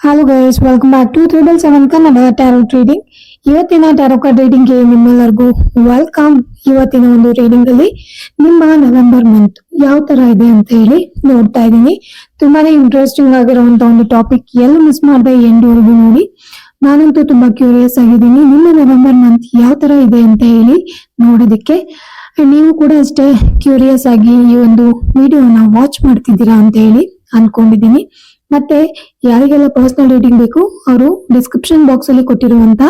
Hello guys, welcome back to 777 Kannada tarot trading. ಇವತ್ತಿನ tarot card reading ಗೆ ನಿಮ್ಮೆಲ್ಲರಿಗೂ welcome. ಇವತ್ತಿನ ಒಂದು ರೀಡಿಂಗ್ ಅಲ್ಲಿ ನಿಮ್ಮ ನವೆಂಬರ್ ಮಂತ್ ಯಾವ ತರ ಇದೆ ಅಂತ ಹೇಳಿ ನೋಡ್ತಾ ಇದ್ದೀನಿ. ತುಂಬಾನೇ ಇಂಟ್ರೆಸ್ಟಿಂಗ್ ಆಗಿರುವಂತ ಒಂದು ಟಾಪಿಕ್, ಎಲ್ಲ ಮಿಸ್ ಮಾಡದೆ ಎಂಡ್ ವರೆಗೂ ನೋಡಿ. ನಾನಂತೂ ತುಂಬಾ ಕ್ಯೂರಿಯಸ್ ಆಗಿದ್ದೀನಿ ನಿಮ್ಮ ನವೆಂಬರ್ ಮಂತ್ ಯಾವ ತರ ಇದೆ ಅಂತ ಹೇಳಿ ನೋಡೋದಕ್ಕೆ. ನೀವು ಕೂಡ ಅಷ್ಟೇ ಕ್ಯೂರಿಯಸ್ ಆಗಿ ಈ ಒಂದು ವಿಡಿಯೋನ ವಾಚ್ ಮಾಡ್ತಿದ್ದೀರಾ ಅಂತ ಹೇಳಿ ಅನ್ಕೊಂಡಿದ್ದೀನಿ. ಮತ್ತೆ ಯಾರಿಗೆಲ್ಲ ಪರ್ಸನಲ್ ರೀಡಿಂಗ್ ಬೇಕು ಅವರು ಡಿಸ್ಕ್ರಿಪ್ಷನ್ ಬಾಕ್ಸ್ ಅಲ್ಲಿ ಕೊಟ್ಟಿರುವಂತ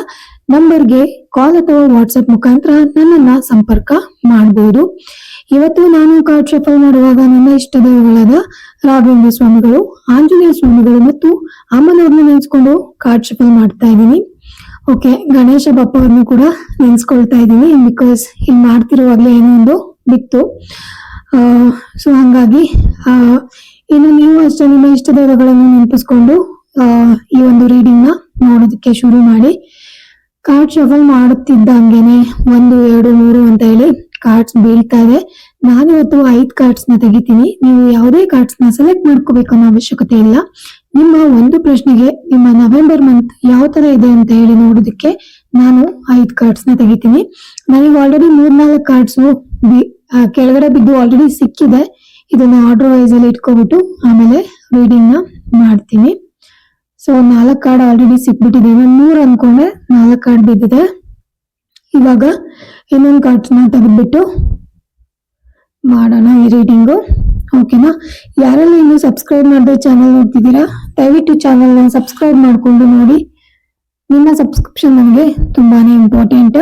ನಂಬರ್ಗೆ ಕಾಲ್ ಅಥವಾ ವಾಟ್ಸ್ಆಪ್ ಮುಖಾಂತರ ನನ್ನನ್ನ ಸಂಪರ್ಕ ಮಾಡಬಹುದು. ಇವತ್ತು ನಾನು ಕಾರ್ಡ್ ಶಫಲ್ ಮಾಡುವಾಗ ನನ್ನ ಇಷ್ಟ ದೈವಗಳಾದ ರಾಘವೇಂದ್ರ ಸ್ವಾಮಿಗಳು, ಆಂಜನೇಯ ಸ್ವಾಮಿಗಳು ಮತ್ತು ಅಮ್ಮನವ್ರನ್ನ ನೆನೆಸ್ಕೊಂಡು ಕಾರ್ಡ್ ಶಫಲ್ ಮಾಡ್ತಾ ಇದ್ದೀನಿ. ಓಕೆ, ಗಣೇಶ ಬಪ್ಪ ಅವ್ರನ್ನು ಕೂಡ ನೆನ್ಸ್ಕೊಳ್ತಾ ಇದ್ದೀನಿ, ಬಿಕಾಸ್ ಇಲ್ಲಿ ಮಾಡ್ತಿರುವಾಗ್ಲೇ ಏನೋ ಒಂದು ಬಿತ್ತು. ಸೊ ಹಂಗಾಗಿ ಇನ್ನು ನೀವು ಅಷ್ಟೇ ನಿಮ್ಮ ಇಷ್ಟ ದೈವಗಳನ್ನು ನೆನಪಿಸ್ಕೊಂಡು ಈ ಒಂದು ರೀಡಿಂಗ್ ನ ನೋಡೋದಕ್ಕೆ ಶುರು ಮಾಡಿ. ಕಾರ್ಡ್ ಶಫಲ್ ಮಾಡುತ್ತಿದ್ದಂಗೆನೆ 1, 2, 3 ಅಂತ ಹೇಳಿ ಕಾರ್ಡ್ಸ್ ಬೀಳ್ತಾ ಇದೆ. ನಾನಿವತ್ತು 5 ಕಾರ್ಡ್ಸ್ ನ ತೆಗಿತೀನಿ. ನೀವು ಯಾವುದೇ ಕಾರ್ಡ್ಸ್ ನ ಸೆಲೆಕ್ಟ್ ಮಾಡ್ಕೋಬೇಕು ಅನ್ನೋ ಅವಶ್ಯಕತೆ ಇಲ್ಲ. ನಿಮ್ಮ ಒಂದು ಪ್ರಶ್ನೆಗೆ ನಿಮ್ಮ ನವೆಂಬರ್ ಮಂತ್ ಯಾವ ತರ ಇದೆ ಅಂತ ಹೇಳಿ ನೋಡೋದಕ್ಕೆ ನಾನು 5 ಕಾರ್ಡ್ಸ್ ನ ತೆಗಿತೀನಿ. ನನಗೆ ಆಲ್ರೆಡಿ 3-4 ಕಾರ್ಡ್ಸ್ ಕೆಳಗಡೆ ಬಿದ್ದು ಆಲ್ರೆಡಿ ಸಿಕ್ಕಿದೆ. ಇದನ್ನ ಆರ್ಡರ್ ವೈಸ್ ಅಲ್ಲಿ ಇಟ್ಕೊಬಿಟ್ಟು ಆಮೇಲೆ ರೀಡಿಂಗ್ ನ ಮಾಡ್ತೀನಿ. So 4 card already ಸಿಕ್ಬಿಟ್ಟಿದೆ. 3 ಅನ್ಕೊಂಡೆ, 4 ಕಾರ್ಡ್ ಬಿದ್ದಿದೆ. ಇವಾಗ ಇನ್ನೊಂದು ಕಾರ್ಡ್ಸ್ ನ ತೆಗೆದ್ಬಿಟ್ಟು ಮಾಡೋಣ ಈ ರೀಡಿಂಗು. ಓಕೆನಾ? ಯಾರೆಲ್ಲ ಇನ್ನು ಸಬ್ಸ್ಕ್ರೈಬ್ ಮಾಡದೆ ಚಾನಲ್ ನೋಡ್ತಿದ್ದೀರಾ, ದಯವಿಟ್ಟು ಚಾನಲ್ ನ ಸಬ್ಸ್ಕ್ರೈಬ್ ಮಾಡ್ಕೊಂಡು ನೋಡಿ. ನಿಮ್ಮ ಸಬ್ಸ್ಕ್ರಿಪ್ಷನ್ ನನಗೆ ತುಂಬಾನೇ ಇಂಪಾರ್ಟೆಂಟ್.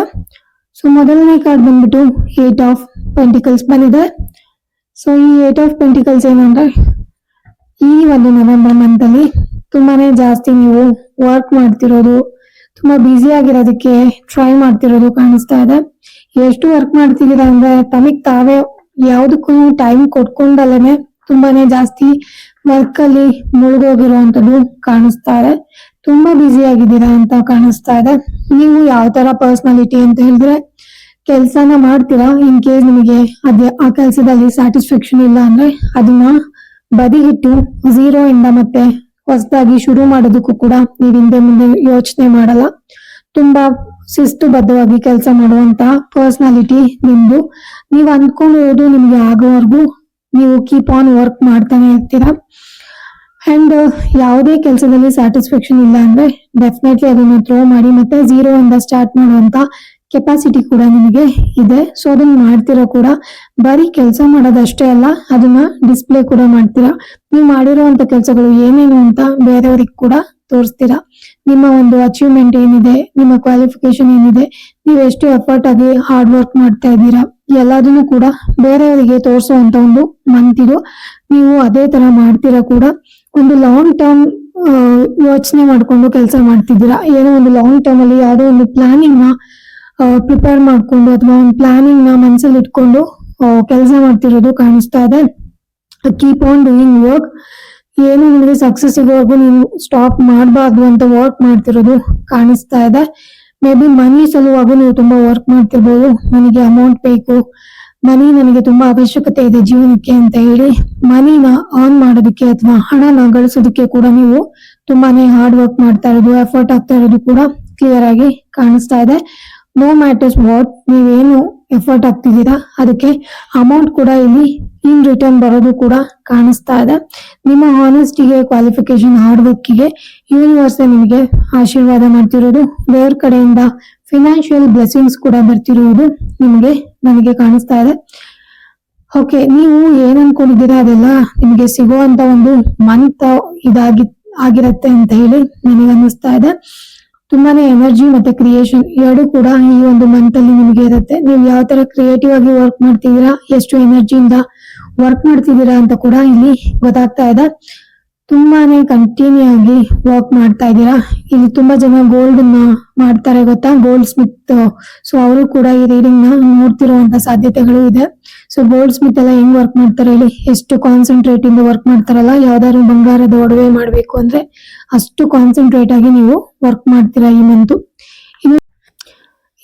ಸೊ ಮೊದಲನೇ ಕಾರ್ಡ್ ಬಂದ್ಬಿಟ್ಟು 8 ಆಫ್ ಪೆಂಟಿಕಲ್ಸ್ ಬಂದಿದೆ. ಸೊ ಈ 8 ಆಫ್ ಪೆಂಟಿಕಲ್ಸ್ ಏನಂದ್ರೆ, ಈ ಒಂದು ನವೆಂಬರ್ ಮಂತ್ ಅಲ್ಲಿ ತುಂಬಾನೇ ಜಾಸ್ತಿ ನೀವು ವರ್ಕ್ ಮಾಡ್ತಿರೋದು, ತುಂಬಾ ಬ್ಯುಸಿ ಆಗಿರೋದಕ್ಕೆ ಟ್ರೈ ಮಾಡ್ತಿರೋದು ಕಾಣಿಸ್ತಾ ಇದೆ. ಎಷ್ಟು ವರ್ಕ್ ಮಾಡ್ತಿದ್ದೀರಾ ಅಂದ್ರೆ ತಮಗ್ ತಾವೇ ಯಾವ್ದಕ್ಕೂ ಟೈಮ್ ಕೊಟ್ಕೊಂಡಲ್ಲೇ ತುಂಬಾನೇ ಜಾಸ್ತಿ ವರ್ಕ್ ಅಲ್ಲಿ ಮುಳುಗೋಗಿರುವಂತದ್ದು ಕಾಣಿಸ್ತಾ ಇದೆ. ತುಂಬಾ ಬ್ಯುಸಿ ಆಗಿದ್ದೀರಾ ಅಂತ ಕಾಣಿಸ್ತಾ ಇದೆ. ನೀವು ಯಾವ ತರ ಪರ್ಸನಾಲಿಟಿ ಅಂತ ಹೇಳಿದ್ರೆ, ಕೆಲ್ಸನ ಮಾಡ್ತೀರಾ, ಇನ್ ಕೇಸ್ ನಿಮಗೆ ಆ ಕೆಲ್ಸದಲ್ಲಿ ಸ್ಯಾಟಿಸ್ಫ್ಯಾಕ್ಷನ್ ಇಲ್ಲ ಅಂದ್ರೆ ಅದನ್ನ ಬದಿಗಿಟ್ಟು 0 ಇಂದ ಮತ್ತೆ ಹೊಸದಾಗಿ ಶುರು ಮಾಡೋದಕ್ಕೂ ಕೂಡ ನೀವು ಹಿಂದೆ ಮುಂದೆ ಯೋಚನೆ ಮಾಡಲ್ಲ. ತುಂಬಾ ಶಿಸ್ತುಬದ್ಧವಾಗಿ ಕೆಲಸ ಮಾಡುವಂತ ಪರ್ಸನಾಲಿಟಿ ನಿಮ್ದು. ನೀವು ಅಂದ್ಕೊಂಡಿರೋದು ನಿಮ್ಗೆ ಆಗೋವರೆಗೂ ನೀವು ಕೀಪ್ ಆನ್ ವರ್ಕ್ ಮಾಡ್ತಾನೆ ಇರ್ತೀರಾ. ಅಂಡ್ ಯಾವುದೇ ಕೆಲಸದಲ್ಲಿ ಸ್ಯಾಟಿಸ್ಫ್ಯಾಕ್ಷನ್ ಇಲ್ಲ ಅಂದ್ರೆ ಡೆಫಿನೆಟ್ಲಿ ಅದನ್ನ ಥ್ರೋ ಮಾಡಿ ಮತ್ತೆ 0 ಇಂದ ಸ್ಟಾರ್ಟ್ ಮಾಡುವಂತ ಕೆಪಾಸಿಟಿ ಕೂಡ ನಿಮಗೆ ಇದೆ. ಸೊ ಅದನ್ನ ಮಾಡ್ತೀರಾ ಕೂಡ. ಬರೀ ಕೆಲಸ ಮಾಡೋದಷ್ಟೇ ಅಲ್ಲ, ಅದನ್ನ ಡಿಸ್ಪ್ಲೇ ಕೂಡ ಮಾಡ್ತೀರಾ. ನೀವು ಮಾಡಿರುವಂತ ಕೆಲಸಗಳು ಏನೇನು ಅಂತ ಬೇರೆಯವ್ರಿಗೆ ಕೂಡ ತೋರಿಸ್ತೀರಾ. ನಿಮ್ಮ ಒಂದು ಅಚೀವ್ಮೆಂಟ್ ಏನಿದೆ, ನಿಮ್ಮ ಕ್ವಾಲಿಫಿಕೇಶನ್ ಏನಿದೆ, ನೀವು ಎಷ್ಟು ಎಫರ್ಟ್ ಆಗಿ ಹಾರ್ಡ್ ವರ್ಕ್ ಮಾಡ್ತಾ ಇದ್ದೀರಾ, ಎಲ್ಲದನ್ನು ಕೂಡ ಬೇರೆಯವರಿಗೆ ತೋರಿಸುವಂತ ಒಂದು ಮಂತ್ ಇದು. ನೀವು ಅದೇ ತರ ಮಾಡ್ತೀರಾ ಕೂಡ. ಒಂದು ಲಾಂಗ್ ಟರ್ಮ್ ಯೋಚನೆ ಮಾಡ್ಕೊಂಡು ಕೆಲಸ ಮಾಡ್ತಿದ್ದೀರಾ. ಏನೋ ಒಂದು ಲಾಂಗ್ ಟರ್ಮ್ ಅಲ್ಲಿ ಯಾವುದೋ ಒಂದು ಪ್ಲಾನಿಂಗ್ ನ ಪ್ರಿಪೇರ್ ಮಾಡ್ಕೊಂಡು ಅಥವಾ ಒಂದು ಪ್ಲಾನಿಂಗ್ ನ ಮನಸ್ಸಲ್ಲಿ ಇಟ್ಕೊಂಡು ಕೆಲಸ ಮಾಡ್ತಿರೋದು ಕಾಣಿಸ್ತಾ ಇದೆ. Keep on doing work. ಏನು ನಿಮಗೆ ಸಕ್ಸಸ್ ಸಿಗೋವರೆಗೂ ನೀವು ಸ್ಟಾಪ್ ಮಾಡಬಾರ್ದು ಅಂತ ವರ್ಕ್ ಮಾಡ್ತಿರೋದು ಕಾಣಿಸ್ತಾ ಇದೆ. ಮೇ ಬಿ ಮನಿ ಸಲುವಾಗೂ ನೀವು ತುಂಬಾ ವರ್ಕ್ ಮಾಡ್ತಿರ್ಬೋದು. ನನಗೆ ಅಮೌಂಟ್ ಬೇಕು, ಮನಿ ನನಗೆ ತುಂಬಾ ಅವಶ್ಯಕತೆ ಇದೆ ಜೀವನಕ್ಕೆ ಅಂತ ಹೇಳಿ ಮನಿನ ಆನ್ ಮಾಡೋದಕ್ಕೆ ಅಥವಾ ಹಣನ ಗಳಿಸೋದಕ್ಕೆ ಕೂಡ ನೀವು ತುಂಬಾನೇ ಹಾರ್ಡ್ ವರ್ಕ್ ಮಾಡ್ತಾ ಇರೋದು, ಎಫರ್ಟ್ ಆಗ್ತಾ ಇರೋದು ಕೂಡ ಕ್ಲಿಯರ್ ಆಗಿ ಕಾಣಿಸ್ತಾ ಇದೆ. ನೋ ಮ್ಯಾಟರ್ಸ್ ವಾಟ್, ನೀವೇನು ಎಫರ್ಟ್ ಆಗ್ತಿದ್ದೀರಾ ಅದಕ್ಕೆ ಅಮೌಂಟ್ ಕೂಡ ಇಲ್ಲಿ ಇನ್ ರಿಟರ್ನ್ ಬರೋದು ಕೂಡ ಕಾಣಿಸ್ತಾ ಇದೆ. ನಿಮ್ಮ ಹಾನೆಸ್ಟಿಗೆ, ಕ್ವಾಲಿಫಿಕೇಶನ್, ಹಾರ್ಡ್ ವರ್ಕಿಗೆ ಯೂನಿವರ್ಸ್ ನಿಮಗೆ ಆಶೀರ್ವಾದ ಮಾಡ್ತಿರೋದು. ದೇವ್ರ ಕಡೆಯಿಂದ ಫಿನಾನ್ಷಿಯಲ್ ಬ್ಲೆಸ್ಸಿಂಗ್ಸ್ ಕೂಡ ಬರ್ತಿರುವುದು ನಿಮಗೆ ನನಗೆ ಕಾಣಿಸ್ತಾ ಇದೆ. ಓಕೆ, ನೀವು ಏನ್ ಅನ್ಕೊಂಡಿದ್ದೀರಾ ಅದೆಲ್ಲ ನಿಮಗೆ ಸಿಗುವಂತ ಒಂದು ಮಂತ್ ಆಗಿರತ್ತೆ ಅಂತ ಹೇಳಿ ನನಗೆ ಅನ್ನಿಸ್ತಾ ಇದೆ. ತುಂಬಾನೇ ಎನರ್ಜಿ ಮತ್ತೆ ಕ್ರಿಯೇಷನ್ ಎರಡು ಕೂಡ ಈ ಒಂದು ಮಂತ್ ಅಲ್ಲಿ ನಿಮಗೆ ಇರುತ್ತೆ. ನೀವು ಯಾವ ತರ ಕ್ರಿಯೇಟಿವ್ ಆಗಿ ವರ್ಕ್ ಮಾಡ್ತಿದ್ದೀರಾ, ಎಷ್ಟು ಎನರ್ಜಿಯಿಂದ ವರ್ಕ್ ಮಾಡ್ತಿದ್ದೀರಾ ಅಂತ ಕೂಡ ಇಲ್ಲಿ ಗೊತ್ತಾಗ್ತಾ ಇದೆ. ತುಂಬಾನೇ ಕಂಟಿನ್ಯೂ ಆಗಿ ವರ್ಕ್ ಮಾಡ್ತಾ ಇದ್ದೀರಾ. ಇಲ್ಲಿ ತುಂಬಾ ಜನ ಗೋಲ್ಡ್ ನ ಮಾಡ್ತಾರೆ ಗೊತ್ತಾ, ಗೋಲ್ಡ್ ಸ್ಮಿತ್. ಸೊ ಅವರು ಕೂಡ ಈ ರೀಡಿಂಗ್ ನ ನೋಡ್ತಿರುವಂತ ಸಾಧ್ಯತೆಗಳು ಇದೆ. ಸೊ ಗೋಲ್ಡ್ ಸ್ಮಿತ್ ಎಲ್ಲ ಹೆಂಗ್ ವರ್ಕ್ ಮಾಡ್ತಾರೆ ಹೇಳಿ, ಎಷ್ಟು ಕಾನ್ಸಂಟ್ರೇಟ್ ಇಂದ ವರ್ಕ್ ಮಾಡ್ತಾರಲ್ಲ. ಯಾವ್ದಾದ್ರು ಬಂಗಾರದ ಒಡವೆ ಮಾಡ್ಬೇಕು ಅಂದ್ರೆ ಅಷ್ಟು ಕಾನ್ಸಂಟ್ರೇಟ್ ಆಗಿ ನೀವು ವರ್ಕ್ ಮಾಡ್ತೀರಾ ಈ ಮಂತು.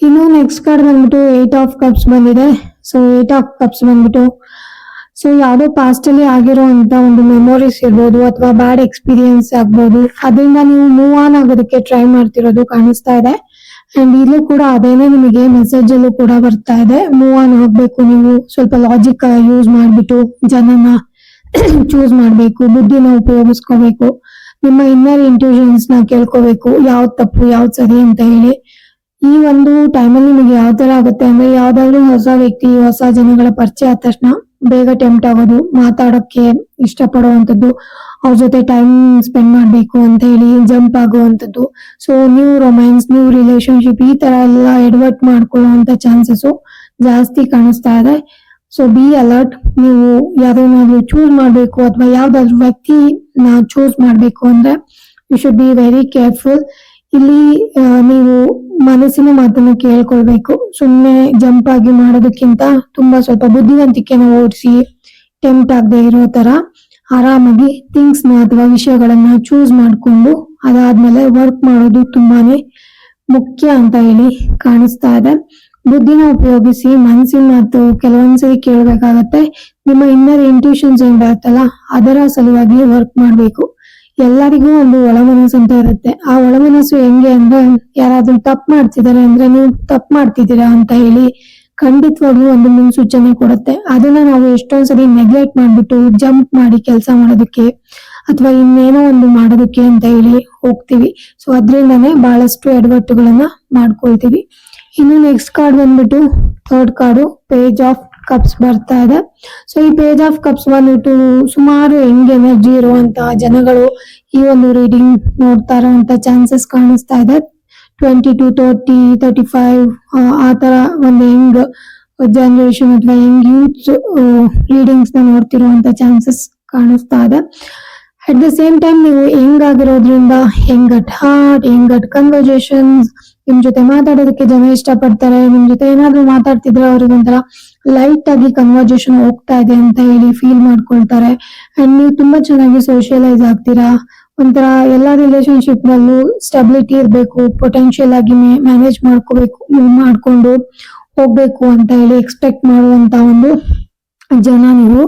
ಇನ್ನು ನೆಕ್ಸ್ಟ್ ಕಾರ್ಡ್ ಬಂದ್ಬಿಟ್ಟು 8 ಆಫ್ ಕಪ್ಸ್ ಬಂದಿದೆ. ಸೊ 8 ಆಫ್ ಕಪ್ಸ್ ಬಂದ್ಬಿಟ್ಟು ಸೊ ಯಾವ್ದೋ ಪಾಸ್ಟ್ ಅಲ್ಲಿ ಆಗಿರುವಂತ ಒಂದು ಮೆಮೊರೀಸ್ ಇರ್ಬೋದು ಅಥವಾ ಬ್ಯಾಡ್ ಎಕ್ಸ್ಪೀರಿಯನ್ಸ್ ಆಗ್ಬೋದು, ಅದರಿಂದ ನೀವು ಮೂವ್ ಆನ್ ಆಗೋದಕ್ಕೆ ಟ್ರೈ ಮಾಡ್ತಿರೋದು ಕಾಣಿಸ್ತಾ ಇದೆ. ಅಂಡ್ ಇಲ್ಲೂ ಕೂಡ ಅದೇನೆ ನಿಮಗೆ ಮೆಸೇಜ್ ಅಲ್ಲೂ ಕೂಡ ಬರ್ತಾ ಇದೆ. ಮೂವ್ ಆನ್ ಆಗ್ಬೇಕು, ನೀವು ಸ್ವಲ್ಪ ಲಾಜಿಕ್ ಯೂಸ್ ಮಾಡ್ಬಿಟ್ಟು ಜನನ ಚೂಸ್ ಮಾಡ್ಬೇಕು, ಬುದ್ಧಿನ ಉಪಯೋಗಿಸ್ಕೋಬೇಕು, ನಿಮ್ಮ ಇನ್ನರ್ ಇಂಟ್ಯೂಷನ್ಸ್ ನ ಕೇಳ್ಕೋಬೇಕು, ಯಾವ್ದು ತಪ್ಪು ಯಾವ್ದು ಸರಿ ಅಂತ ಹೇಳಿ. ಈ ಒಂದು ಟೈಮಲ್ಲಿ ನಿಮಗೆ ಯಾವ ತರ ಆಗುತ್ತೆ ಅಂದ್ರೆ, ಯಾವ್ದಾದ್ರು ಹೊಸ ವ್ಯಕ್ತಿ ಹೊಸ ಜನಗಳ ಪರಿಚಯ ಆದ ತಕ್ಷಣ ಬೇಗ ಟೆಂಪ್ಟ್ ಆಗೋದು, ಮಾತಾಡಕ್ಕೆ ಇಷ್ಟಪಡುವಂತದ್ದು, ಅವ್ರ ಜೊತೆ ಟೈಮ್ ಸ್ಪೆಂಡ್ ಮಾಡ್ಬೇಕು ಅಂತ ಹೇಳಿ ಜಂಪ್ ಆಗುವಂತದ್ದು. So new romance, new relationship ಈ ತರ ಎಲ್ಲ ಎಡವಟ್ ಮಾಡ್ಕೊಳ್ಳುವಂತ ಚಾನ್ಸಸ್ ಜಾಸ್ತಿ ಕಾಣಿಸ್ತಾ ಇದೆ. So be alert. ನೀವು ಯಾವ್ದನ್ನಾದ್ರೂ ಚೂಸ್ ಮಾಡ್ಬೇಕು ಅಥವಾ ಯಾವ್ದಾದ್ರು ವ್ಯಕ್ತಿನ ಚೂಸ್ ಮಾಡ್ಬೇಕು ಅಂದ್ರೆ you should be very careful. ಇಲ್ಲಿ ನೀವು ಮನಸ್ಸಿನ ಮಾತನ್ನ ಕೇಳ್ಕೊಳ್ಬೇಕು. ಸುಮ್ಮನೆ ಜಂಪ್ ಆಗಿ ಮಾಡೋದಕ್ಕಿಂತ ತುಂಬಾ ಸ್ವಲ್ಪ ಬುದ್ಧಿವಂತಿಕೆನ ಓಡಿಸಿ ಟೆಂಪ್ಟ್ ಆಗದೆ ಇರೋ ತರ ಆರಾಮಾಗಿ ಥಿಂಗ್ಸ್ ನ ಅಥವಾ ವಿಷಯಗಳನ್ನ ಚೂಸ್ ಮಾಡ್ಕೊಂಡು ಅದಾದ್ಮೇಲೆ ವರ್ಕ್ ಮಾಡೋದು ತುಂಬಾನೇ ಮುಖ್ಯ ಅಂತ ಹೇಳಿ ಕಾಣಿಸ್ತಾ ಇದೆ. ಬುದ್ಧಿನ ಉಪಯೋಗಿಸಿ ಮನಸ್ಸಿನ ಮಾತು ಕೆಲವೊಂದ್ಸರಿ ಕೇಳ್ಬೇಕಾಗತ್ತೆ. ನಿಮ್ಮ ಇನ್ನರ್ ಇಂಟ್ಯೂಷನ್ಸ್ ಏನ್ ಬರುತ್ತಲ್ಲ ಅದರ ಸಲುವಾಗಿ ವರ್ಕ್ ಮಾಡ್ಬೇಕು. ಎಲ್ಲರಿಗೂ ಒಂದು ಒಳಮನಸ್ಸು ಅಂತ ಇರುತ್ತೆ. ಆ ಒಳಮನಸ್ಸು ಹೆಂಗೆ ಅಂದ್ರೆ, ಯಾರಾದ್ರೂ ತಪ್ಪು ಮಾಡ್ತಿದ್ದಾರೆ ಅಂದ್ರೆ ನೀವು ತಪ್ಪು ಮಾಡ್ತಿದ್ದೀರಾ ಅಂತ ಹೇಳಿ ಖಂಡಿತವಾಗ್ಲೂ ಒಂದು ಮುನ್ಸೂಚನೆ ಕೊಡುತ್ತೆ. ಅದನ್ನ ನಾವು ಎಷ್ಟೊಂದ್ಸರಿ ನೆಗ್ಲೆಕ್ಟ್ ಮಾಡ್ಬಿಟ್ಟು ಜಂಪ್ ಮಾಡಿ ಕೆಲಸ ಮಾಡೋದಕ್ಕೆ ಅಥವಾ ಇನ್ನೇನೋ ಒಂದು ಮಾಡೋದಕ್ಕೆ ಅಂತ ಹೇಳಿ ಹೋಗ್ತೀವಿ. ಸೊ ಅದ್ರಿಂದಾನೇ ಬಹಳಷ್ಟು ಎಡವಟ್ಟುಗಳನ್ನ ಮಾಡ್ಕೊಳ್ತೀವಿ. ಇನ್ನು ನೆಕ್ಸ್ಟ್ ಕಾರ್ಡ್ ಬಂದ್ಬಿಟ್ಟು third card page of cups ಬರ್ತಾ ಇದೆ. ಸೊ ಈ ಪೇಜ್ ಆಫ್ ಕಪ್ಸ್ ಬಂದ್ಬಿಟ್ಟು ಸುಮಾರು ಹೆಂಗ್ ಎನರ್ಜಿ ಇರುವಂತಹ ಜನಗಳು ಈ ಒಂದು ರೀಡಿಂಗ್ ನೋಡ್ತಾ ಇರುವಂತ ಚಾನ್ಸಸ್ ಕಾಣಿಸ್ತಾ ಇದೆ. 20 to 30, 35 ಆ ತರ ಒಂದು ಹೆಂಗ್ ಜನರೇಷನ್ ಅಥವಾ ಹೆಂಗ್ ಯೂತ್ ರೀಡಿಂಗ್ಸ್ ನ ನೋಡ್ತಿರುವಂತ ಚಾನ್ಸಸ್ ಕಾಣಿಸ್ತಾ ಇದೆ. ಅಟ್ ದ ಸೇಮ್ ಟೈಮ್ ನೀವು ಹೆಂಗಾಗಿರೋದ್ರಿಂದ ಹೆಂಗ್ ಅಟ್ ಕನ್ವರ್ಸೇಷನ್ಸ್, ನಿಮ್ ಜೊತೆ ಮಾತಾಡೋದಕ್ಕೆ ಜನ ಇಷ್ಟಪಡ್ತಾರೆ. ನಿಮ್ ಜೊತೆ ಏನಾದ್ರು ಮಾತಾಡ್ತಿದ್ರೆ ಅವ್ರಿಗೆ ಒಂಥರ ಲೈಟ್ ಆಗಿ ಕನ್ವರ್ಸೇಷನ್ ಹೋಗ್ತಾ ಇದೆ ಅಂತ ಹೇಳಿ ಫೀಲ್ ಮಾಡ್ಕೊಳ್ತಾರೆ. ಅಂಡ್ ನೀವು ತುಂಬಾ ಚೆನ್ನಾಗಿ ಸೋಷಿಯಲೈಸ್ ಆಗ್ತೀರಾ. ಒಂಥರ ಎಲ್ಲಾ ರಿಲೇಶನ್ಶಿಪ್ ನಲ್ಲೂ ಸ್ಟೆಬಿಲಿಟಿ ಇರ್ಬೇಕು, ಪೊಟೆನ್ಶಿಯಲ್ ಆಗಿ ಮ್ಯಾನೇಜ್ ಮಾಡ್ಕೊಂಡು ಹೋಗ್ಬೇಕು ಅಂತ ಹೇಳಿ ಎಕ್ಸ್ಪೆಕ್ಟ್ ಮಾಡುವಂತ ಒಂದು ಜನ ನೀವು.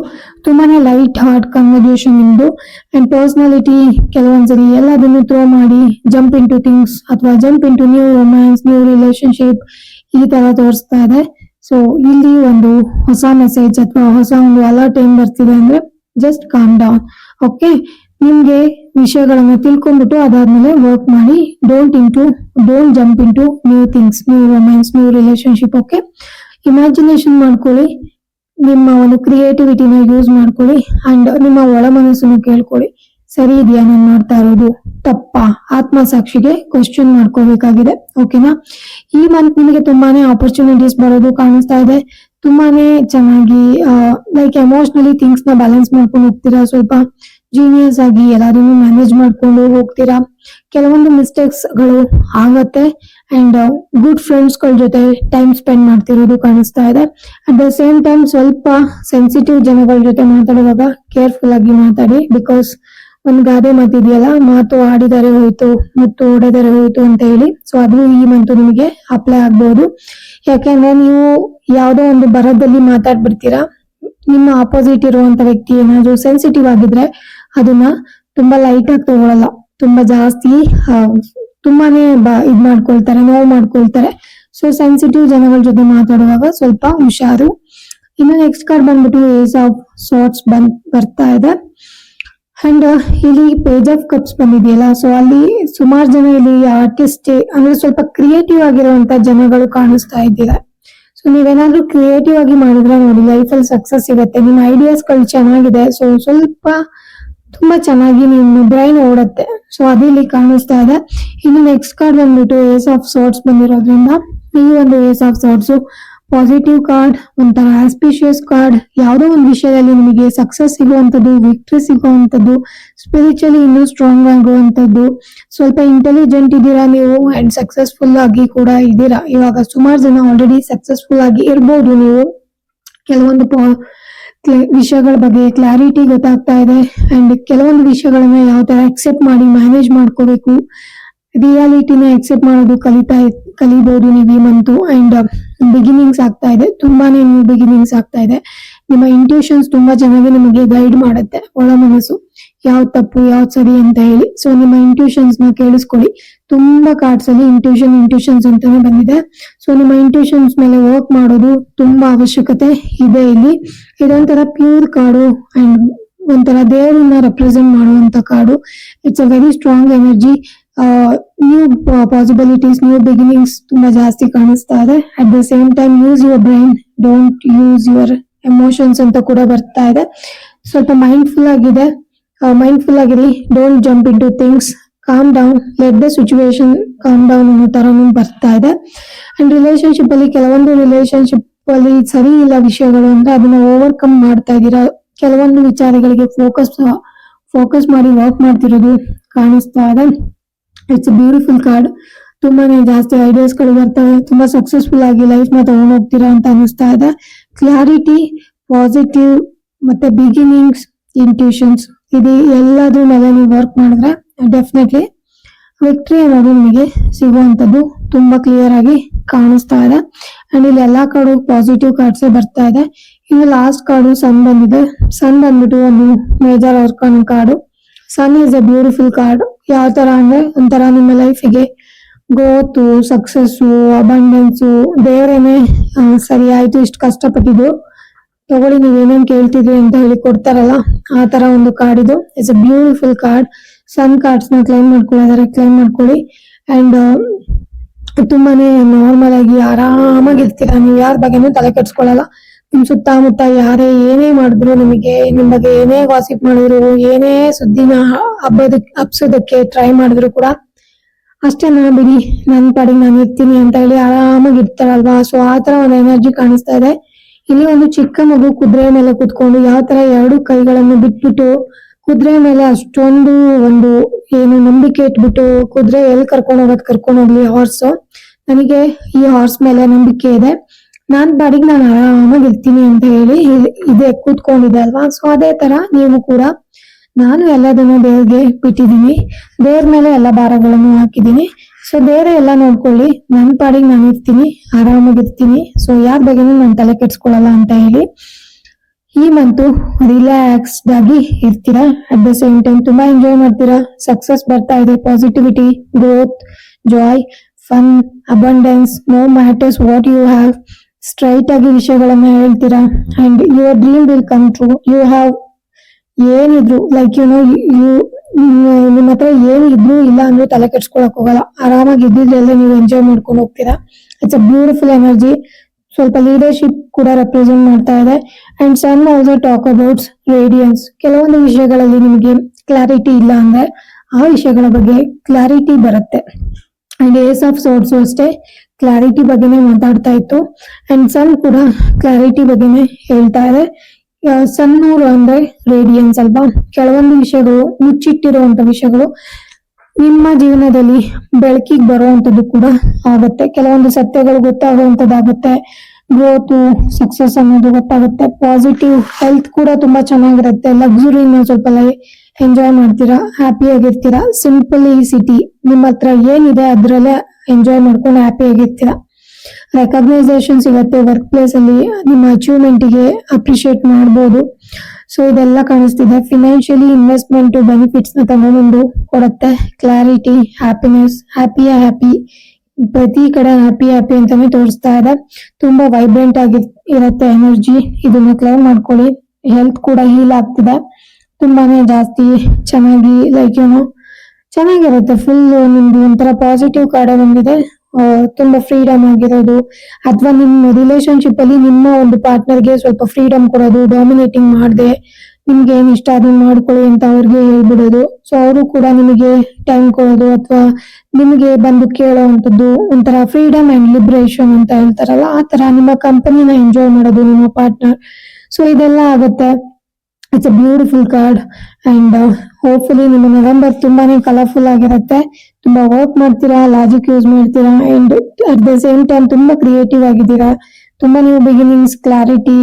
ತುಂಬಾನೇ ಲೈಟ್ ಹಾರ್ಟ್ ಕನ್ವರ್ಸೇಷನ್ ನಿಮ್ದು. ಅಂಡ್ ಪರ್ಸನಾಲಿಟಿ ಕೆಲವೊಂದ್ಸರಿ ಎಲ್ಲದನ್ನು ಥ್ರೋ ಮಾಡಿ ಜಂಪ್ ಇನ್ ಟು ಥಿಂಗ್ಸ್ ಅಥವಾ jump into new romance, new relationship ಈ ತರ ತೋರಿಸ್ತಾ ಇದೆ. ಸೊ ಇಲ್ಲಿ ಒಂದು ಹೊಸ ಮೆಸೇಜ್ ಅಥವಾ ಹೊಸ ಒಂದು ಅಲರ್ಟ್ ಏನ್ ಬರ್ತಿದೆ ಅಂದ್ರೆ, ಜಸ್ಟ್ ಕಾಮ್ ಡೌನ್. ಓಕೆ, ನಿಮ್ಗೆ ವಿಷಯಗಳನ್ನ ತಿಳ್ಕೊಂಡ್ಬಿಟ್ಟು ಅದಾದ್ಮೇಲೆ ವರ್ಕ್ ಮಾಡಿ. Don't jump into new things, new romance, new relationship. Okay, imagination ಮಾಡ್ಕೊಳ್ಳಿ, ನಿಮ್ಮ ಒಂದು ಕ್ರಿಯೇಟಿವಿಟಿನ ಯೂಸ್ ಮಾಡ್ಕೊಳ್ಳಿ. ಅಂಡ್ ನಿಮ್ಮ ಒಳ ಮನಸ್ಸನ್ನು ಕೇಳ್ಕೊಳ್ಳಿ, ಸರಿ ಇದೆಯಾ ನಾನು ಮಾಡ್ತಾ ಇರೋದು, ತಪ್ಪಾ? ಆತ್ಮಸಾಕ್ಷಿಗೆ ಕ್ವಶನ್ ಮಾಡ್ಕೋಬೇಕಾಗಿದೆ. ಓಕೆನಾ? ಈ ಮಂತ್ ನಿಮಗೆ ತುಂಬಾನೇ ಆಪರ್ಚುನಿಟೀಸ್ ಬರೋದು ಕಾಣಿಸ್ತಾ ಇದೆ. ತುಂಬಾನೇ ಚೆನ್ನಾಗಿ ಲೈಕ್ ಎಮೋಷನಲಿ ಥಿಂಗ್ಸ್ ನ ಬ್ಯಾಲೆನ್ಸ್ ಮಾಡ್ಕೊಂಡು ಹೋಗ್ತೀರಾ. ಸ್ವಲ್ಪ ಜೀನಿಯಸ್ ಆಗಿ ಎಲ್ಲಾರನ್ನು ಮ್ಯಾನೇಜ್ ಮಾಡ್ಕೊಂಡು ಹೋಗ್ತೀರಾ. ಕೆಲವೊಂದು ಮಿಸ್ಟೇಕ್ಸ್ ಗಳು ಆಗತ್ತೆ. ಅಂಡ್ ಗುಡ್ ಫ್ರೆಂಡ್ಸ್ ಗಳ ಜೊತೆ ಟೈಮ್ ಸ್ಪೆಂಡ್ ಮಾಡ್ತಿರೋದು ಕಾಣಿಸ್ತಾ ಇದೆ. ಅಟ್ ದ ಸೇಮ್ ಟೈಮ್ ಸ್ವಲ್ಪ ಸೆನ್ಸಿಟಿವ್ ಜನಗಳ ಜೊತೆ ಮಾತಾಡುವಾಗ ಕೇರ್ಫುಲ್ ಆಗಿ ಮಾತಾಡಿ. ಬಿಕಾಸ್ ಒಂದ್ ಗಾದೆ ಮಾತಿದೆಯಲ್ಲ, ಮಾತು ಆಡಿದರೆ ಹೋಯ್ತು, ಮುತ್ತು ಓಡಿದರೆ ಹೋಯ್ತು ಅಂತ ಹೇಳಿ. ಸೊ ಅದು ಈ ಮಂತ್ ನಿಮಗೆ ಅಪ್ಲೈ ಆಗ್ಬಹುದು. ಯಾಕೆಂದ್ರೆ ನೀವು ಯಾವ್ದೋ ಒಂದು ಬರದಲ್ಲಿ ಮಾತಾಡ್ಬಿಡ್ತೀರಾ. ನಿಮ್ಮ ಆಪೋಸಿಟ್ ಇರುವಂತ ವ್ಯಕ್ತಿ ಏನಾದ್ರು ಸೆನ್ಸಿಟಿವ್ ಆಗಿದ್ರೆ ಅದನ್ನ ತುಂಬಾ ಲೈಟ್ ಆಗಿ ತಗೊಳಲ್ಲ, ತುಂಬಾ ಜಾಸ್ತಿ ತುಂಬಾನೇ ಇದ್ ಮಾಡ್ಕೊಳ್ತಾರೆ, ನೋವು ಮಾಡ್ಕೊಳ್ತಾರೆ. ಸೊ ಸೆನ್ಸಿಟಿವ್ ಜನಗಳ ಜೊತೆ ಮಾತಾಡುವಾಗ ಸ್ವಲ್ಪ ಹುಷಾರು. ಇನ್ನು ನೆಕ್ಸ್ಟ್ ಕಾರ್ಡ್ ಬಂದ್ಬಿಟ್ಟು ಏಸ್ ಆಫ್ ಸಾರ್ಟ್ಸ್ ಬರ್ತಾ ಇದೆ. ಅಂಡ್ ಇಲ್ಲಿ ಪೇಜ್ ಆಫ್ ಕಪ್ಸ್ ಬಂದಿದೆಯಲ್ಲ, ಸೊ ಅಲ್ಲಿ ಸುಮಾರು ಜನ ಇಲ್ಲಿ ಆರ್ಟಿಸ್ಟ್ ಅಂದ್ರೆ ಸ್ವಲ್ಪ ಕ್ರಿಯೇಟಿವ್ ಆಗಿರುವಂತ ಜನಗಳು ಕಾಣಿಸ್ತಾ ಇದ್ದೀರಾ. ಸೊ ನೀವೇನಾದ್ರೂ ಕ್ರಿಯೇಟಿವ್ ಆಗಿ ಮಾಡಿದ್ರೆ ನೋಡಿ ಲೈಫ್ ಅಲ್ಲಿ ಸಕ್ಸಸ್ ಸಿಗತ್ತೆ. ನಿಮ್ಮ ಐಡಿಯಾಸ್ ಗಳು ಚೆನ್ನಾಗಿದೆ. ಸೊ ಸ್ವಲ್ಪ ತುಂಬಾ ಚೆನ್ನಾಗಿ ನಿಮ್ಮ ಬ್ರೈನ್ ಓಡತ್ತೆ. ಸೊ ಅದಿಲ್ಲಿ ಕಾಣಿಸ್ತಾ ಇದೆ. ಇನ್ನು ನೆಕ್ಸ್ಟ್ ಕಾರ್ಡ್ ಬಂದ್ಬಿಟ್ಟು ಏಸ್ ಆಫ್ ಸಾರ್ಟ್ಸ್ ಬಂದಿರೋದ್ರಿಂದ ಈ ಒಂದು ace of swords positive card, ಒಂಥರ ಆಸ್ಪಿಷಿಯಸ್ ಕಾರ್ಡ್. ಯಾವುದೋ ಒಂದು ವಿಷಯದಲ್ಲಿ ನಿಮಗೆ ಸಕ್ಸಸ್ ಸಿಗುವಂತದ್ದು, ವಿಕ್ಟ್ರಿ ಸಿಗುವಂತದ್ದು, ಸ್ಪಿರಿಚುವಲಿ ಇನ್ನೂ ಸ್ಟ್ರಾಂಗ್ ಆಗುವಂತದ್ದು. ಸ್ವಲ್ಪ ಇಂಟೆಲಿಜೆಂಟ್ ಇದ್ದೀರಾ ನೀವು ಅಂಡ್ ಸಕ್ಸಸ್ಫುಲ್ ಆಗಿ ಕೂಡ ಇದ್ದೀರಾ. ಇವಾಗ ಸುಮಾರು ಜನ ಆಲ್ರೆಡಿ ಸಕ್ಸಸ್ಫುಲ್ ಆಗಿ ಇರ್ಬೋದು. ನೀವು ಕೆಲವೊಂದು ವಿಷಯಗಳ ಬಗ್ಗೆ ಕ್ಲಾರಿಟಿ ಗೊತ್ತಾಗ್ತಾ ಇದೆ. ಅಂಡ್ ಕೆಲವೊಂದು ವಿಷಯಗಳನ್ನ ಯಾವ ತರ ಅಕ್ಸೆಪ್ಟ್ ಮಾಡಿ ಮ್ಯಾನೇಜ್ ಮಾಡ್ಕೋಬೇಕು, ರಿಯಾಲಿಟಿನ ಅಕ್ಸೆಪ್ಟ್ ಮಾಡೋದು ಕಲಿಬಹುದು ನೀವು ಈ ಮಂತು. ಅಂಡ್ ಬಿಗಿನಿಂಗ್ಸ್ ಆಗ್ತಾ ಇದೆ, ತುಂಬಾನೇ ನ್ಯೂ ಬಿಗಿನಿಂಗ್ಸ್ ಆಗ್ತಾ ಇದೆ. ನಿಮ್ಮ ಇಂಟ್ಯೂಷನ್ಸ್ ತುಂಬಾ ಚೆನ್ನಾಗಿ ನಿಮಗೆ ಗೈಡ್ ಮಾಡುತ್ತೆ. ಒಳ ಮನಸ್ಸು ಯಾವ್ದು ತಪ್ಪು ಯಾವ್ದು ಸರಿ ಅಂತ ಹೇಳಿ. ಸೊ ನಿಮ್ಮ ಇಂಟ್ಯೂಷನ್ಸ್ ನ ಕೇಳಿಸ್ಕೊಳ್ಳಿ. ತುಂಬಾ ಕಾರ್ಡ್ಸ್ ಅಲ್ಲಿ ಇಂಟ್ಯೂಷನ್ಸ್ ಅಂತಾನೆ ಬಂದಿದೆ. ಸೊ ನಿಮ್ಮ ಇಂಟ್ಯೂಷನ್ಸ್ ಮೇಲೆ ವರ್ಕ್ ಮಾಡೋದು ತುಂಬಾ ಅವಶ್ಯಕತೆ ಇದೆ ಇಲ್ಲಿ. ಇದೊಂಥರ ಪ್ಯೂರ್ ಕಾರ್ಡು ಅಂಡ್ ಒಂಥರ ದೇವರನ್ನ ರೆಪ್ರೆಸೆಂಟ್ ಮಾಡುವಂತ card. It's a very strong energy. New possibilities, new beginnings ತುಂಬಾ ಜಾಸ್ತಿ ಕಾಣಿಸ್ತಾ ಇದೆ. At the same time use your brain, don't use your emotions ಅಂತ ಕೂಡ ಬರ್ತಾ ಇದೆ. ಸ್ವಲ್ಪ ಮೈಂಡ್ಫುಲ್ ಆಗಿರಿ. Don't jump into things, calm down, let the situation calm down ಅನ್ನೋ ತರನು ಬರ್ತಾ ಇದೆ. ಅಂಡ್ ರಿಲೇಶನ್ಶಿಪ್ ಅಲ್ಲಿ ಕೆಲವೊಂದು ರಿಲೇಶನ್ಶಿಪ್ ಅಲ್ಲಿ ಸರಿ ಇಲ್ಲ ವಿಷಯಗಳು ಅಂದ್ರೆ ಅದನ್ನ ಓವರ್ಕಮ್ ಮಾಡ್ತಾ ಇದ್ದೀರಾ. ಕೆಲವೊಂದು ವಿಚಾರಗಳಿಗೆ ಫೋಕಸ್ ಮಾಡಿ ವರ್ಕ್ ಮಾಡ್ತಿರೋದು ಕಾಣಿಸ್ತಾ ಇದೆ. It's beautiful card. ತುಂಬಾನೇ ಜಾಸ್ತಿ ಐಡಿಯಾಸ್ ಗಳು ಬರ್ತವೆ. ತುಂಬಾ ಸಕ್ಸಸ್ಫುಲ್ ಆಗಿ ಲೈಫ್ ನ ತಗೊಂಡ್ ಹೋಗ್ತೀರಾ ಅಂತ ಅನಿಸ್ತಾ ಇದೆ. ಕ್ಲಾರಿಟಿ, ಪಾಸಿಟಿವ್ ಮತ್ತೆ ಬಿಗಿನಿಂಗ್ಸ್, ಇಂಟ್ಯೂಷನ್ಸ್ ಇದು ಎಲ್ಲದ್ರ ಮೇಲೆ ನೀವು ವರ್ಕ್ ಮಾಡಿದ್ರೆ ಡೆಫಿನೆಟ್ಲಿ ವಿಕ್ಟ್ರಿ ಅನ್ನೋದು ನಿಮಗೆ ಸಿಗುವಂತದ್ದು ತುಂಬಾ ಕ್ಲಿಯರ್ ಆಗಿ ಕಾಣಿಸ್ತಾ ಇದೆ. ಅಂಡ್ ಇಲ್ಲಿ ಎಲ್ಲಾ ಕಡೆ ಪಾಸಿಟಿವ್ ಕಾರ್ಡ್ಸ್ ಬರ್ತಾ ಇದೆ. ಇನ್ನು ಲಾಸ್ಟ್ ಕಾರ್ಡು ಸನ್ ಬಂದಿದೆ. ಸನ್ ಬಂದ್ಬಿಟ್ಟು ಒಂದು major arcana card. Sun is a beautiful card. ಯಾವ ತರ ಅಂದ್ರೆ ಒಂಥರ ನಿಮ್ಮ ಲೈಫಿಗೆ ಗ್ರೋತು, ಸಕ್ಸಸ್ಸು, ಅಬಂಡೆನ್ಸು, ದೇವರೇನೆ ಸರಿ ಆಯ್ತು ಇಷ್ಟು ಕಷ್ಟಪಟ್ಟಿದ್ದು ತಗೊಳ್ಳಿ ನೀವೇನೇನ್ ಕೇಳ್ತಿದ್ರಿ ಅಂತ ಹೇಳಿ ಕೊಡ್ತಾರಲ್ಲ ಆ ತರ ಒಂದು ಕಾರ್ಡ್ ಇದು. It's a beautiful card. Sun cards ನ ಕ್ಲೈಮ್ ಮಾಡ್ಕೊಳ್ಳಿ. ಅಂಡ್ ತುಂಬಾನೇ ನಾರ್ಮಲ್ ಆಗಿ ಆರಾಮಾಗಿರ್ತೀರಾ. ನೀವು ಯಾರ ಬಗ್ಗೆನೂ ತಲೆ ಕೆಡ್ಸ್ಕೊಳಲ್ಲ. ನಿಮ್ ಸುತ್ತಮುತ್ತ ಯಾರೇ ಏನೇ ಮಾಡಿದ್ರು, ನಿಮ್ ಬಗ್ಗೆ ಏನೇ ಗಾಸಿಪ್ ಮಾಡಿದ್ರು, ಏನೇ ಸುದ್ದಿನ ಹಬ್ಸೋದಕ್ಕೆ ಟ್ರೈ ಮಾಡಿದ್ರು ಕೂಡ ಅಷ್ಟೇ ಬಿಡಿ, ನನ್ ಪಾಡಿಗೆ ನಾನು ಇರ್ತೀನಿ ಅಂತ ಹೇಳಿ ಆರಾಮಾಗಿ ಇರ್ತಾರಲ್ವಾ. ಸೊ ಆ ತರ ಒಂದು ಎನರ್ಜಿ ಕಾಣಿಸ್ತಾ ಇದೆ. ಇಲ್ಲಿ ಒಂದು ಚಿಕ್ಕ ಮಗು ಕುದುರೆ ಮೇಲೆ ಕುತ್ಕೊಂಡು ಯಾವ ತರ ಎರಡು ಕೈಗಳನ್ನು ಬಿಟ್ಬಿಟ್ಟು ಕುದುರೆ ಮೇಲೆ ಅಷ್ಟೊಂದು ಒಂದು ನಂಬಿಕೆ ಇಟ್ಬಿಟ್ಟು ಕುದುರೆ ಎಲ್ಲಿ ಕರ್ಕೊಂಡು ಹೋಗ್ಲಿ ಹಾರ್ಸ್, ನನಗೆ ಈ ಹಾರ್ಸ್ ಮೇಲೆ ನಂಬಿಕೆ ಇದೆ, ನಾನ್ ಬಾಡಿಗೆ ನಾನು ಆರಾಮಾಗಿ ಇರ್ತೀನಿ ಅಂತ ಹೇಳಿ ಇದೆ ಕೂತ್ಕೊಂಡಿದೆ ಅಲ್ವಾ. ಸೊ ಅದೇ ತರ ನೀವು ಕೂಡ, ನಾನು ಎಲ್ಲದನ್ನು ದೇವ್ರಿಗೆ ಬಿಟ್ಟಿದ್ದೀನಿ, ದೇವ್ರ ಮೇಲೆ ಎಲ್ಲ ಭಾರಗಳನ್ನು ಹಾಕಿದ್ದೀನಿ. ಸೊ ದೇವ್ರೆ ಎಲ್ಲ ನೋಡ್ಕೊಳ್ಳಿ, ನನ್ ಪಾಡಿಗೆ ನಾನು ಇರ್ತೀನಿ, ಆರಾಮಾಗಿರ್ತೀನಿ. ಸೊ ಯಾರ ಬಗ್ಗೆನೂ ನಾನು ತಲೆ ಕೆಡ್ಸ್ಕೊಳಲ್ಲ ಅಂತ ಹೇಳಿ ಈ ಮಂತು ರಿಲ್ಯಾಕ್ಸ್ಡ್ ಆಗಿ ಇರ್ತೀರಾ. ಅಟ್ ದ ಸೇಮ್ ಟೈಮ್ ತುಂಬಾ ಎಂಜಾಯ್ ಮಾಡ್ತೀರಾ. ಸಕ್ಸಸ್ ಬರ್ತಾ ಇದೆ, positivity, growth, joy, fun, abundance, no matters what you have. Straight ಆಗಿ ವಿಷಯಗಳನ್ನ ಹೇಳ್ತೀರಾ. And your dream will come true. You have ಏನಿದ್ರು ಲೈಕ್ ನಿಮ್ಮ ಹತ್ರ ಏನಿದ್ರು ಇಲ್ಲ ಅಂದ್ರೆ ತಲೆ ಕೆಡ್ಸ್ಕೊಳಕ್ ಹೋಗಲ್ಲ. ಆರಾಮಾಗಿ ಇದ್ದಿದ್ರೆಲ್ಲ ನೀವು ಎಂಜಾಯ್ ಮಾಡ್ಕೊಂಡು ಹೋಗ್ತೀರಾ. It's a beautiful energy. ಸ್ವಲ್ಪ ಲೀಡರ್ಶಿಪ್ ಕೂಡ ರೆಪ್ರೆಸೆಂಟ್ ಮಾಡ್ತಾ ಇದೆ. And son also talk about radiance. ಕೆಲವೊಂದು ವಿಷಯಗಳಲ್ಲಿ ನಿಮಗೆ ಕ್ಲಾರಿಟಿ ಇಲ್ಲ ಅಂದ್ರೆ ಆ ವಿಷಯಗಳ ಬಗ್ಗೆ ಕ್ಲಾರಿಟಿ ಬರುತ್ತೆ. ಅಂಡ್ ಏಸ್ ಆಫ್ ಸೋರ್ಸ್ ಅಷ್ಟೇ ಕ್ಲಾರಿಟಿ ಬಗ್ಗೆನೇ ಮಾತಾಡ್ತಾ ಇತ್ತು. ಅಂಡ್ ಸನ್ ಕೂಡ ಕ್ಲಾರಿಟಿ ಬಗ್ಗೆನೇ ಹೇಳ್ತಾ ಇದೆ. ಸಣ್ಣೂರು ಅಂದ್ರೆ ರೇಡಿಯನ್ಸ್ ಅಲ್ವಾ. ಕೆಲವೊಂದು ವಿಷಯಗಳು, ಮುಚ್ಚಿಟ್ಟಿರುವಂತ ವಿಷಯಗಳು ನಿಮ್ಮ ಜೀವನದಲ್ಲಿ ಬೆಳಕಿಗೆ ಬರುವಂತದ್ದು ಕೂಡ ಆಗುತ್ತೆ. ಕೆಲವೊಂದು ಸತ್ಯಗಳು ಗೊತ್ತಾಗುವಂತದ್ದಾಗುತ್ತೆ. ಗ್ರೋತು, ಸಕ್ಸಸ್ ಅನ್ನೋದು ಗೊತ್ತಾಗುತ್ತೆ. ಪಾಸಿಟಿವ್ ಹೆಲ್ತ್ ಕೂಡ ತುಂಬಾ ಚೆನ್ನಾಗಿರುತ್ತೆ. ಲಕ್ಸುರಿನ ಸ್ವಲ್ಪ ಎಂಜಾಯ್ ಮಾಡ್ತೀರಾ, ಹ್ಯಾಪಿ ಆಗಿರ್ತೀರಾ. ಸಿಂಪಲಿಸಿಟಿ, ನಿಮ್ಮ ಹತ್ರ ಏನಿದೆ ಅದ್ರಲ್ಲೇ ಎಂಜಾಯ್ ಮಾಡ್ಕೊಂಡು ಹ್ಯಾಪಿ ಆಗಿರ್ತೀರಾ. ರೆಕಗ್ನೈಸೇಷನ್ ಸಿಗತ್ತೆ ವರ್ಕ್ ಪ್ಲೇಸ್ ಅಲ್ಲಿ, ನಿಮ್ಮ ಅಚೀವ್ಮೆಂಟ್ಗೆ ಅಪ್ರಿಶಿಯೇಟ್ ಮಾಡ್ಬೋದು. ಸೊ ಇದೆಲ್ಲ ಕಾಣಿಸ್ತಿದೆ. ಫಿನಾನ್ಷಿಯಲಿ ಇನ್ವೆಸ್ಟ್ಮೆಂಟ್ ಬೆನಿಫಿಟ್ಸ್ ನ ತಗೊಂಡು ಕೊಡುತ್ತೆ. ಕ್ಲಾರಿಟಿ, ಹ್ಯಾಪಿನೆಸ್, ಹ್ಯಾಪಿ ಪ್ರತಿ ಕಡೆ ಹ್ಯಾಪಿ ಅಂತಾನೆ ತೋರಿಸ್ತಾ ಇದೆ. ತುಂಬಾ ವೈಬ್ರೆಂಟ್ ಆಗಿ ಇರತ್ತೆ ಎನರ್ಜಿ. ಇದನ್ನ ಕ್ಲೈಮ್ ಮಾಡ್ಕೊಳ್ಳಿ. ಹೆಲ್ತ್ ಕೂಡ ಹೀಲ್ ಆಗ್ತಿದೆ. ತುಂಬಾನೇ ಜಾಸ್ತಿ ಚೆನ್ನಾಗಿ ಚೆನ್ನಾಗಿರುತ್ತೆ. ಫುಲ್ ನಿಮ್ದು ಒಂಥರ ಪಾಸಿಟಿವ್ ಕಾರ್ಡ್ ಬಂದಿದೆ. ತುಂಬಾ ಫ್ರೀಡಮ್ ಆಗಿರೋದು, ಅಥವಾ ನಿಮ್ಮ ರಿಲೇಶನ್ಶಿಪ್ ಅಲ್ಲಿ ನಿಮ್ಮ ಒಂದು ಪಾರ್ಟ್ನರ್ಗೆ ಸ್ವಲ್ಪ ಫ್ರೀಡಮ್ ಕೊಡೋದು, ಡಾಮಿನೇಟಿಂಗ್ ಮಾಡದೆ ನಿಮ್ಗೆ ಏನ್ ಇಷ್ಟ ಅದನ್ನ ಮಾಡ್ಕೊಳ್ಳಿ ಅಂತ ಅವ್ರಿಗೆ ಹೇಳ್ಬಿಡೋದು. ಸೊ ಅವರು ಕೂಡ ನಿಮಗೆ ಟೈಮ್ ಕೊಡೋದು, ಅಥವಾ ನಿಮಗೆ ಬಂದು ಕೇಳೋವಂಥದ್ದು, ಒಂಥರ ಫ್ರೀಡಮ್ ಅಂಡ್ ಲಿಬ್ರೇಷನ್ ಅಂತ ಹೇಳ್ತಾರಲ್ಲ ಆ ತರ ನಿಮ್ಮ ಕಂಪನಿನ ಎಂಜಾಯ್ ಮಾಡೋದು ನಿಮ್ಮ ಪಾರ್ಟ್ನರ್. ಸೊ ಇದೆಲ್ಲ ಆಗುತ್ತೆ. It's a beautiful card. And hopefully ನಿಮ್ಮ ನವೆಂಬರ್ ತುಂಬಾನೇ ಕಲರ್ಫುಲ್ ಆಗಿರುತ್ತೆ. ತುಂಬಾ ವರ್ಕ್ ಮಾಡ್ತೀರಾ, ಲಾಜಿಕ್ ಯೂಸ್ ಮಾಡ್ತೀರಾ, and at the same time ತುಂಬಾ ಕ್ರಿಯೇಟಿವ್ ಆಗಿದ್ದೀರಾ. ತುಂಬಾ ನ್ಯೂ ಬಿಗಿನಿಂಗ್ಸ್, ಕ್ಲಾರಿಟಿ,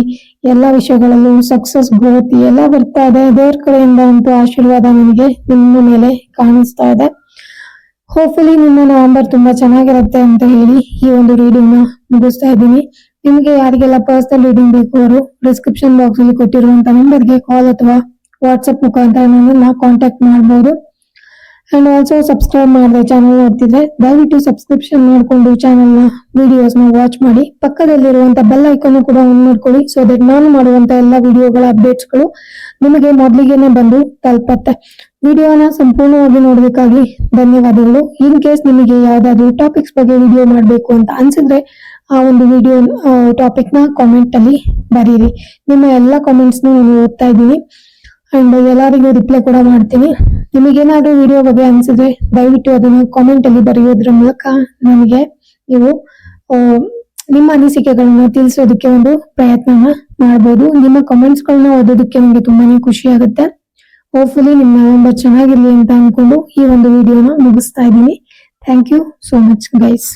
ಎಲ್ಲಾ ವಿಷಯಗಳಲ್ಲೂ ಸಕ್ಸಸ್, ಗ್ರೋತ್ ಎಲ್ಲ ಬರ್ತಾ ಇದೆ. ದೇವ್ರ ಕಡೆಯಿಂದ ಒಂದು ಆಶೀರ್ವಾದ ನನಗೆ ನಿಮ್ಮ ಮೇಲೆ ಕಾಣಿಸ್ತಾ ಇದೆ. ಹೋಪ್ಫುಲಿ ನಿಮ್ಮ ನವೆಂಬರ್ ತುಂಬಾ ಚೆನ್ನಾಗಿರುತ್ತೆ ಅಂತ ಹೇಳಿ ಈ ಒಂದು ರೀಡಿಂಗ್ ನ ಮುಗಿಸ್ತಾ ಇದ್ದೀನಿ. ನಿಮಗೆ ಯಾರಿಗೆಲ್ಲ ಪರ್ಸನಲ್ ರೀಡಿಂಗ್ ಬೇಕು ಅವರು ಡಿಸ್ಕ್ರಿಪ್ಷನ್ ಬಾಕ್ಸ್ ಅಲ್ಲಿ ಕೊಟ್ಟಿರುವಂತ ನಂಬರ್ಗೆ ಕಾಲ್ ಅಥವಾ ವಾಟ್ಸ್ಆಪ್ ಮುಖಾಂತರ ನನ್ನನ್ನ ಕಾಂಟ್ಯಾಕ್ಟ್ ಮಾಡಬಹುದು. ಅಂಡ್ ಆಲ್ಸೋ ಸಬ್ಸ್ಕ್ರೈಬ್ ಮಾಡಿದೆ ಚಾನಲ್ ನೋಡ್ತಿದ್ರೆ ದಯವಿಟ್ಟು ಸಬ್ಸ್ಕ್ರಿಪ್ಷನ್ ಮಾಡಿಕೊಂಡು ಚಾನಲ್ ನ ವಿಡಿಯೋಸ್ ನ ವಾಚ್ ಮಾಡಿ. ಪಕ್ಕದಲ್ಲಿರುವಂತ ಬೆಲ್ ಐಕಾನ್ ಕೂಡ ಆನ್ ಮಾಡ್ಕೊಳ್ಳಿ, ಸೊ ದಟ್ ನಾನು ಮಾಡುವಂತ ಎಲ್ಲ ವಿಡಿಯೋಗಳ ಅಪ್ಡೇಟ್ಸ್ ಗಳು ನಿಮಗೆ ಮೊದಲಿಗೆನೆ ಬಂದು ತಲುಪತ್ತೆ. ವಿಡಿಯೋನ ಸಂಪೂರ್ಣವಾಗಿ ನೋಡಬೇಕಾಗಿ ಧನ್ಯವಾದಗಳು. ಇನ್ ಕೇಸ್ ನಿಮಗೆ ಯಾವ್ದಾದ್ರು ಟಾಪಿಕ್ಸ್ ಬಗ್ಗೆ ವಿಡಿಯೋ ಮಾಡಬೇಕು ಅಂತ ಅನ್ಸಿದ್ರೆ ಆ ಒಂದು ವಿಡಿಯೋ ಟಾಪಿಕ್ ನ ಕಾಮೆಂಟ್ ಅಲ್ಲಿ ಬರೀರಿ. ನಿಮ್ಮ ಎಲ್ಲ ಕಾಮೆಂಟ್ಸ್ ನಾನು ಓದ್ತಾ ಇದ್ದೀನಿ ಅಂಡ್ ಎಲ್ಲರಿಗೂ ರಿಪ್ಲೈ ಕೂಡ ಮಾಡ್ತೀನಿ. ನಿಮಗೇನಾದ್ರೂ ವಿಡಿಯೋ ಬಗ್ಗೆ ಅನ್ಸಿದ್ರೆ ದಯವಿಟ್ಟು ಅದನ್ನ ಕಾಮೆಂಟ್ ಅಲ್ಲಿ ಬರೆಯೋದ್ರ ಮೂಲಕ ನನಗೆ ನೀವು ನಿಮ್ಮ ಅನಿಸಿಕೆಗಳನ್ನ ತಿಳಿಸೋದಕ್ಕೆ ಒಂದು ಪ್ರಯತ್ನನ ಮಾಡಬಹುದು. ನಿಮ್ಮ ಕಾಮೆಂಟ್ಸ್ ಗಳನ್ನ ಓದೋದಕ್ಕೆ ನನಗೆ ತುಂಬಾನೇ ಖುಷಿ ಆಗುತ್ತೆ. ಹೋಪ್ಫುಲಿ ನಿಮ್ಮ ನವೆಂಬರ್ ಚೆನ್ನಾಗಿರ್ಲಿ ಅಂತ ಅನ್ಕೊಂಡು ಈ ಒಂದು ವಿಡಿಯೋನ ಮುಗಿಸ್ತಾ ಇದ್ದೀನಿ. Thank you so much guys.